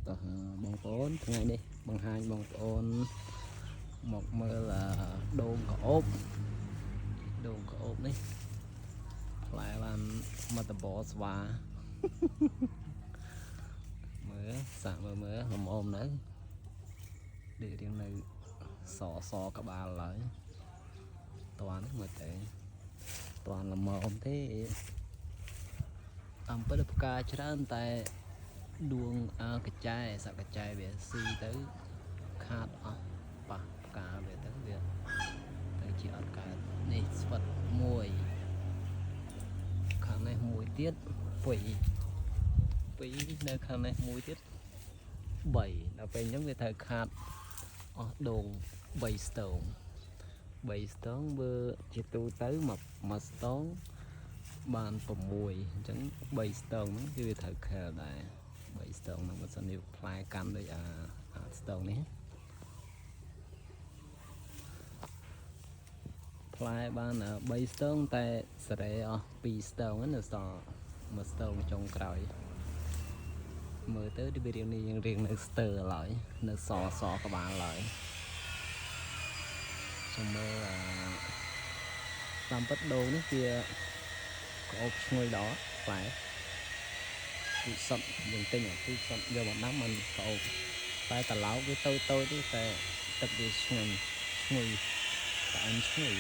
តោះបងប្អូនថ្ងៃនេះបង្ហាញបងប្អូនមកមើលដូងក្អូបនេះផ្លែបានមកតបស្វាមើលសាក់មើលល្មមនៅដូចរៀងនៅសក្បាលឡើយតន់មើលទៅតន់ល្មមទេអំពិតផ្កាច្រើនតែដួងកញ្ចែសាក់កញ្ចែវាស៊ីទៅខាតអស់ប៉ះផ្កាវាទៅវាទៅជាអត់កើតនេះស្វិតមួយខាងនេះមួយទៀតពីរនៅខាងនេះមួយទៀត3ដល់ពេលអញ្ចឹងវាត្រូវខាតអស់ដូង3ស្ទងបើជាទូទៅមួយស្ទងបាន6អញ្ចឹង3ស្ទងហ្នឹងគឺវាត្រូវខែដែរ3ស្ទងហ្នឹងបើសិនជាផ្លែកាន់ដូចអាស្ទងនេះផ្លែបាន3ស្ទងតែសារ៉េអស់2ស្ទងនៅសល់មួយស្ទងចុងក្រោយមើលទៅវារៀងនេះរៀងនៅស្ទើឡើយនៅសក្បាលឡើយចាំមើលតាមពិតដូងនេះវាក្អូបឈ្ងុយដល់ផ្លែពូសុតយើងទិញពូសុតយកមកដាំមិនក្អូបតែត្រឡោកវាតូចទេតែទឹកវាឆ្ងាញ់ឈ្ងុយផ្អែមឈ្ងុយ